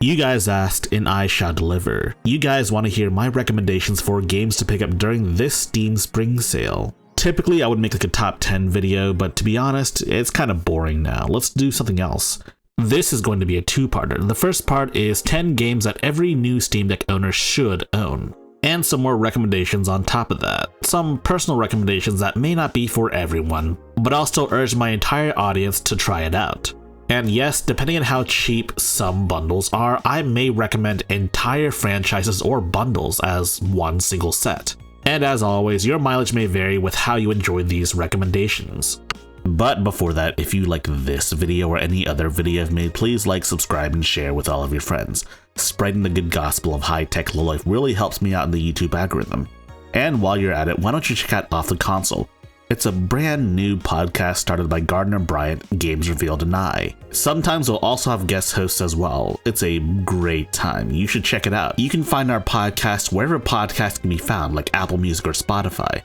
You guys asked and I shall deliver. You guys want to hear my recommendations for games to pick up during this Steam Spring Sale. Typically I would make like a top 10 video, but to be honest, it's kind of boring now. Let's do something else. This is going to be a two-parter. The first part is 10 games that every new Steam Deck owner should own. And some more recommendations on top of that. Some personal recommendations that may not be for everyone, but I'll still urge my entire audience to try it out. And yes, depending on how cheap some bundles are, I may recommend entire franchises or bundles as one single set. And as always, your mileage may vary with how you enjoy these recommendations. But before that, if you like this video or any other video I've made, please like, subscribe, and share with all of your friends. Spreading the good gospel of high-tech lowlife really helps me out in the YouTube algorithm. And while you're at it, why don't you check out Off Th e Console? It's a brand new podcast started by Gardiner, Bryant, Games Revealed and I. Sometimes we'll also have guest hosts as well. It's a great time. You should check it out. You can find our podcast wherever podcasts can be found, like Apple Music or Spotify.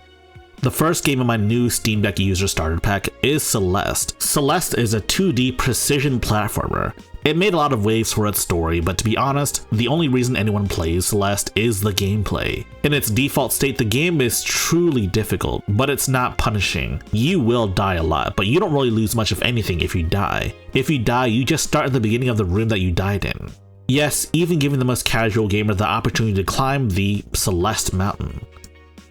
The first game in my new Steam Deck user starter pack is Celeste. Celeste is a 2D precision platformer. It made a lot of waves for its story, but to be honest, the only reason anyone plays Celeste is the gameplay. In its default state, the game is truly difficult, but it's not punishing. You will die a lot, but you don't really lose much of anything if you die. If you die, you just start at the beginning of the room that you died in. Yes, even giving the most casual gamer the opportunity to climb the Celeste mountain.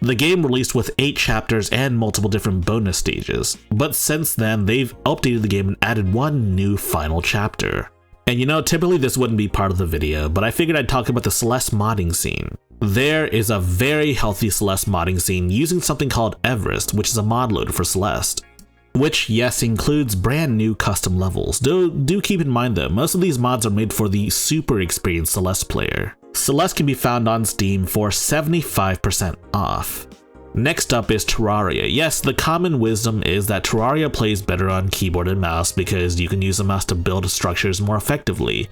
The game released with 8 chapters and multiple different bonus stages, but since then they've updated the game and added one new final chapter. And you know, typically this wouldn't be part of the video, but I figured I'd talk about the Celeste modding scene. There is a very healthy Celeste modding scene using something called Everest, which is a mod loader for Celeste. Which, yes, includes brand new custom levels. Do keep in mind though, most of these mods are made for the super experienced Celeste player. Celeste can be found on Steam for 75% off. Next up is Terraria. Yes, the common wisdom is that Terraria plays better on keyboard and mouse because you can use the mouse to build structures more effectively,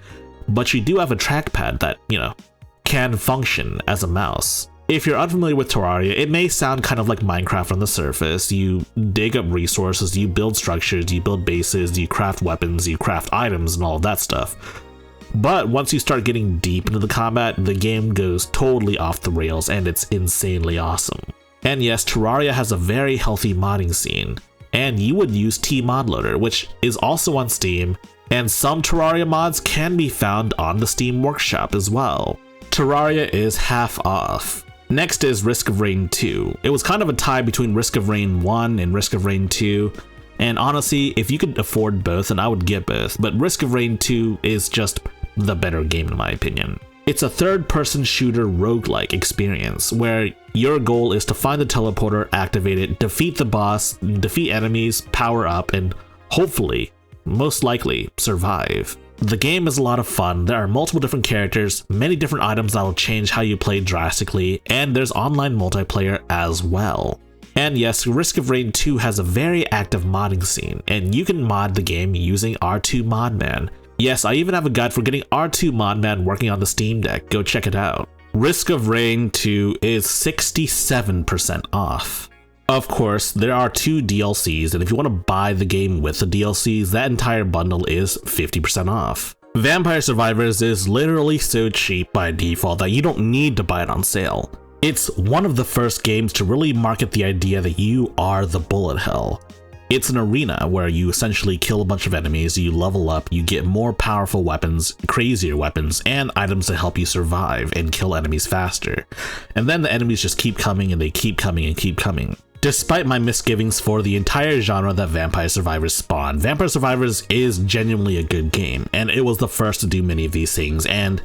but you do have a trackpad that, can function as a mouse. If you're unfamiliar with Terraria, it may sound kind of like Minecraft on the surface. You dig up resources, you build structures, you build bases, you craft weapons, you craft items and all of that stuff. But once you start getting deep into the combat, the game goes totally off the rails and it's insanely awesome. And yes, Terraria has a very healthy modding scene, and you would use T-Modloader, which is also on Steam, and some Terraria mods can be found on the Steam Workshop as well. Terraria is half off. Next is Risk of Rain 2. It was kind of a tie between Risk of Rain 1 and Risk of Rain 2, and honestly, if you could afford both, then I would get both, but Risk of Rain 2 is just the better game in my opinion. It's a third-person shooter roguelike experience where your goal is to find the teleporter, activate it, defeat the boss, defeat enemies, power up, and hopefully, most likely, survive. The game is a lot of fun. There are multiple different characters, many different items that will change how you play drastically, and there's online multiplayer as well. And yes, Risk of Rain 2 has a very active modding scene, and you can mod the game using R2 Modman. Yes, I even have a guide for getting R2 Modman working on the Steam Deck. Go check it out. Risk of Rain 2 is 67% off. Of course, there are 2 DLCs, and if you want to buy the game with the DLCs, that entire bundle is 50% off. Vampire Survivors is literally so cheap by default that you don't need to buy it on sale. It's one of the first games to really market the idea that you are the bullet hell. It's an arena where you essentially kill a bunch of enemies, you level up, you get more powerful weapons, crazier weapons, and items to help you survive and kill enemies faster. And then the enemies just keep coming and they keep coming and keep coming. Despite my misgivings for the entire genre that Vampire Survivors spawned, Vampire Survivors is genuinely a good game, and it was the first to do many of these things, and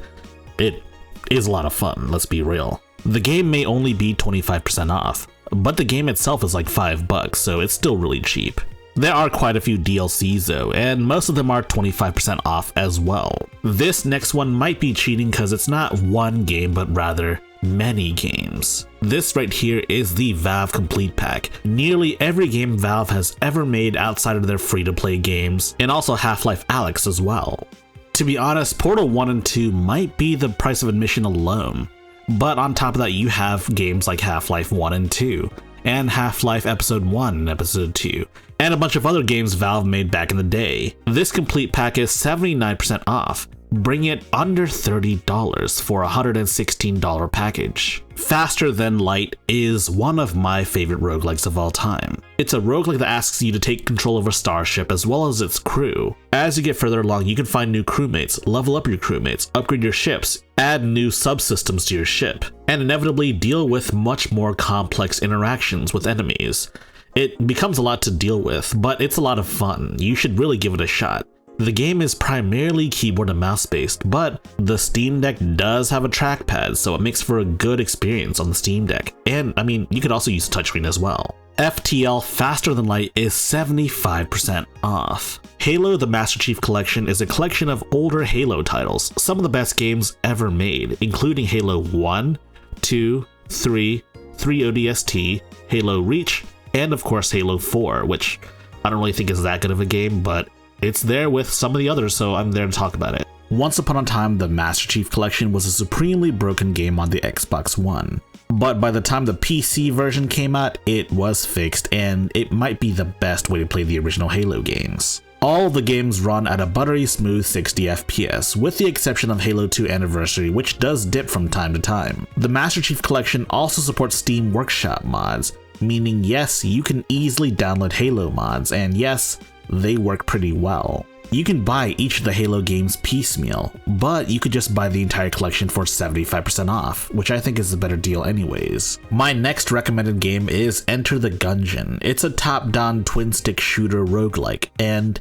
it is a lot of fun, let's be real. The game may only be 25% off, but the game itself is like $5, so it's still really cheap. There are quite a few DLCs though, and most of them are 25% off as well. This next one might be cheating because it's not one game, but rather many games. This right here is the Valve Complete Pack. Nearly every game Valve has ever made outside of their free-to-play games, and also Half-Life Alyx as well. To be honest, Portal 1 and 2 might be the price of admission alone, but on top of that you have games like Half-Life 1 and 2, and Half-Life Episode 1 and Episode 2, and a bunch of other games Valve made back in the day. This complete pack is 79% off, bring it under $30 for a $116 package. Faster Than Light is one of my favorite roguelikes of all time. It's a roguelike that asks you to take control of a starship as well as its crew. As you get further along, you can find new crewmates, level up your crewmates, upgrade your ships, add new subsystems to your ship, and inevitably deal with much more complex interactions with enemies. It becomes a lot to deal with, but it's a lot of fun. You should really give it a shot. The game is primarily keyboard and mouse based, but the Steam Deck does have a trackpad, so it makes for a good experience on the Steam Deck. And I mean, you could also use touchscreen as well. FTL Faster Than Light is 75% off. Halo the Master Chief Collection is a collection of older Halo titles, some of the best games ever made, including Halo 1, 2, 3, 3 ODST, Halo Reach, and of course Halo 4, which I don't really think is that good of a game, but it's there with some of the others, so I'm there to talk about it. Once upon a time, the Master Chief Collection was a supremely broken game on the Xbox One. But by the time the PC version came out, it was fixed, and it might be the best way to play the original Halo games. All of the games run at a buttery smooth 60 FPS, with the exception of Halo 2 Anniversary, which does dip from time to time. The Master Chief Collection also supports Steam Workshop mods, meaning yes, you can easily download Halo mods, and yes, they work pretty well. You can buy each of the Halo games piecemeal, but you could just buy the entire collection for 75% off, which I think is a better deal anyways. My next recommended game is Enter the Gungeon. It's a top-down twin-stick shooter roguelike, and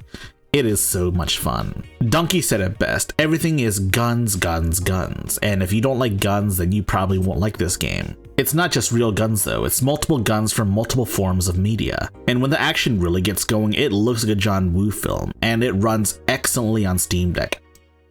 it is so much fun. Donkey said it best, everything is guns, guns, guns, and if you don't like guns, then you probably won't like this game. It's not just real guns though, it's multiple guns from multiple forms of media. And when the action really gets going, it looks like a John Woo film, and it runs excellently on Steam Deck.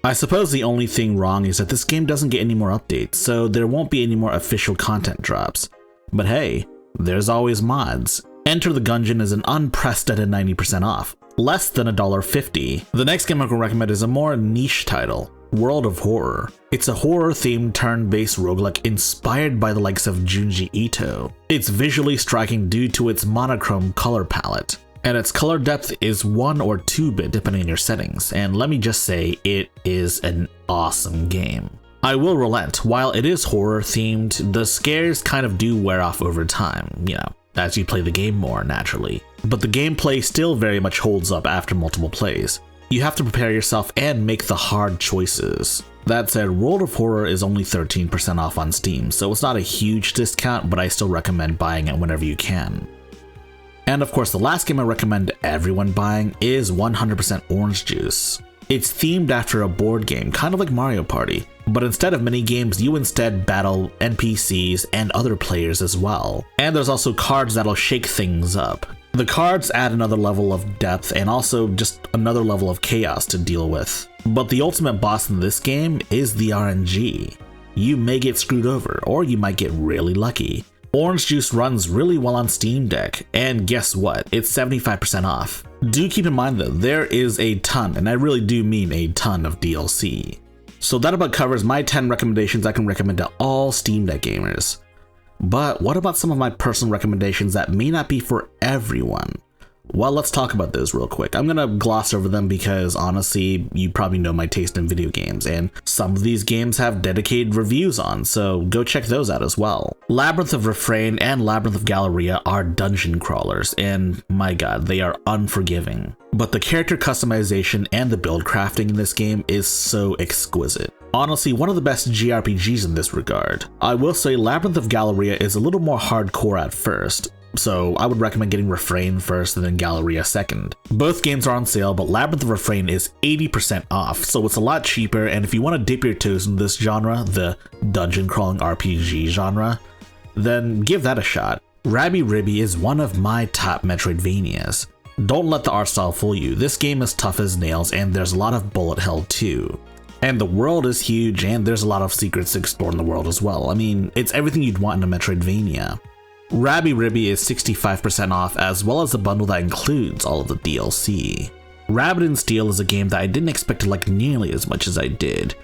I suppose the only thing wrong is that this game doesn't get any more updates, so there won't be any more official content drops. But hey, there's always mods. Enter the Gungeon is an unprecedented 90% off, less than $1.50. The next game I'm going to recommend is a more niche title, World of Horror. It's a horror-themed turn-based roguelike inspired by the likes of Junji Ito. It's visually striking due to its monochrome color palette, and its color depth is 1 or 2-bit depending on your settings, and let me just say, it is an awesome game. I will relent, while it is horror-themed, the scares kind of do wear off over time, as you play the game more naturally. But the gameplay still very much holds up after multiple plays. You have to prepare yourself and make the hard choices. That said, World of Horror is only 13% off on Steam, so it's not a huge discount, but I still recommend buying it whenever you can. And of course, the last game I recommend everyone buying is 100% Orange Juice. It's themed after a board game, kind of like Mario Party, but instead of mini games, you instead battle NPCs and other players as well. And there's also cards that'll shake things up. The cards add another level of depth and also just another level of chaos to deal with. But the ultimate boss in this game is the RNG. You may get screwed over, or you might get really lucky. Orange Juice runs really well on Steam Deck, and guess what? It's 75% off. Do keep in mind though, there is a ton, and I really do mean a ton of DLC. So that about covers my 10 recommendations I can recommend to all Steam Deck gamers. But what about some of my personal recommendations that may not be for everyone? Well, let's talk about those real quick. I'm gonna gloss over them because honestly, you probably know my taste in video games, and some of these games have dedicated reviews on, so go check those out as well. Labyrinth of Refrain and Labyrinth of Galleria are dungeon crawlers, and my god, they are unforgiving. But the character customization and the build crafting in this game is so exquisite. Honestly, one of the best JRPGs in this regard. I will say Labyrinth of Galleria is a little more hardcore at first, so I would recommend getting Refrain first and then Galleria second. Both games are on sale, but Labyrinth of Refrain is 80% off, so it's a lot cheaper, and if you want to dip your toes in this genre, the dungeon crawling RPG genre, then give that a shot. Rabby Ribby is one of my top Metroidvanias. Don't let the art style fool you, this game is tough as nails and there's a lot of bullet hell too. And the world is huge and there's a lot of secrets to explore in the world as well. I mean, it's everything you'd want in a Metroidvania. Rabby Ribby is 65% off, as well as a bundle that includes all of the DLC. Rabbit in Steel is a game that I didn't expect to like nearly as much as I did,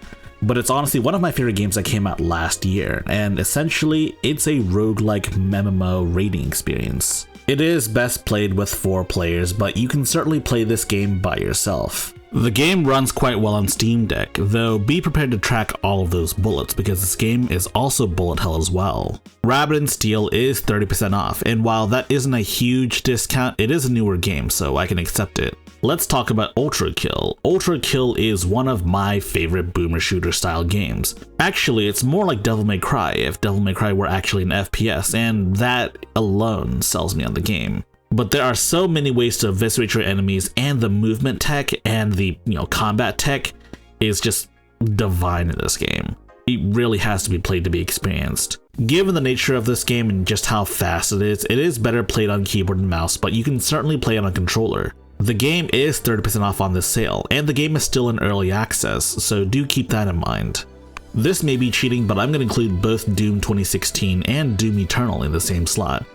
but it's honestly one of my favorite games that came out last year, and essentially it's a roguelike MMO raiding experience. It is best played with 4 players, but you can certainly play this game by yourself. The game runs quite well on Steam Deck, though be prepared to track all of those bullets because this game is also bullet hell as well. Rabbit and Steel is 30% off, and while that isn't a huge discount, it is a newer game, so I can accept it. Let's talk about Ultra Kill. Ultra Kill is one of my favorite boomer shooter style games. Actually, it's more like Devil May Cry if Devil May Cry were actually an FPS, and that alone sells me on the game. But there are so many ways to eviscerate your enemies, and the movement tech and the combat tech is just divine in this game. It really has to be played to be experienced. Given the nature of this game and just how fast it is better played on keyboard and mouse, but you can certainly play it on controller. The game is 30% off on this sale, and the game is still in early access, so do keep that in mind. This may be cheating, but I'm going to include both Doom 2016 and Doom Eternal in the same slot,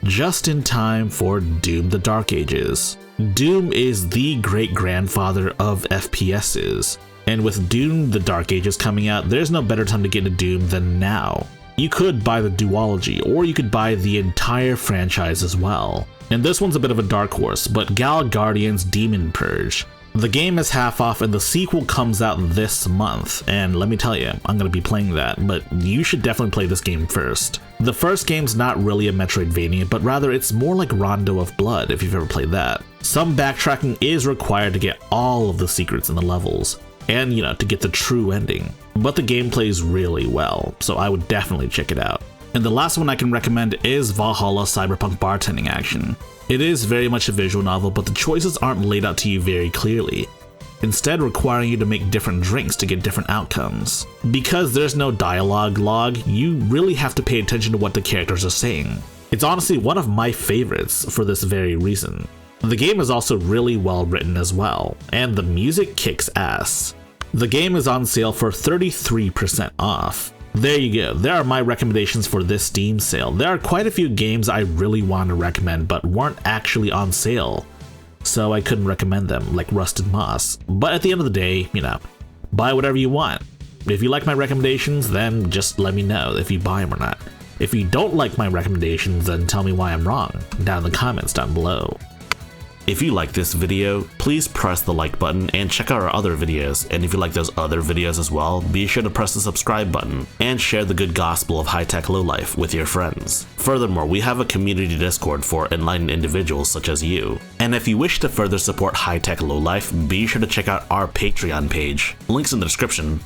just in time for Doom the Dark Ages. Doom is the great grandfather of FPSs, and with Doom the Dark Ages coming out, there's no better time to get into Doom than now. You could buy the duology, or you could buy the entire franchise as well. And this one's a bit of a dark horse, but Gal Guardian's Demon Purge. The game is half off and the sequel comes out this month, and let me tell you, I'm going to be playing that, but you should definitely play this game first. The first game's not really a Metroidvania, but rather it's more like Rondo of Blood if you've ever played that. Some backtracking is required to get all of the secrets in the levels, and to get the true ending. But the game plays really well, so I would definitely check it out. And the last one I can recommend is Valhalla Cyberpunk Bartending Action. It is very much a visual novel, but the choices aren't laid out to you very clearly, instead requiring you to make different drinks to get different outcomes. Because there's no dialogue log, you really have to pay attention to what the characters are saying. It's honestly one of my favorites for this very reason. The game is also really well written as well, and the music kicks ass. The game is on sale for 33% off. There you go, there are my recommendations for this Steam sale. There are quite a few games I really want to recommend but weren't actually on sale, so I couldn't recommend them, like Rusted Moss. But at the end of the day, buy whatever you want. If you like my recommendations, then just let me know if you buy them or not. If you don't like my recommendations, then tell me why I'm wrong down in the comments down below. If you like this video, please press the like button and check out our other videos, and if you like those other videos as well, be sure to press the subscribe button and share the good gospel of high-tech lowlife with your friends. Furthermore, we have a community Discord for enlightened individuals such as you. And if you wish to further support high-tech lowlife, be sure to check out our Patreon page. Links in the description.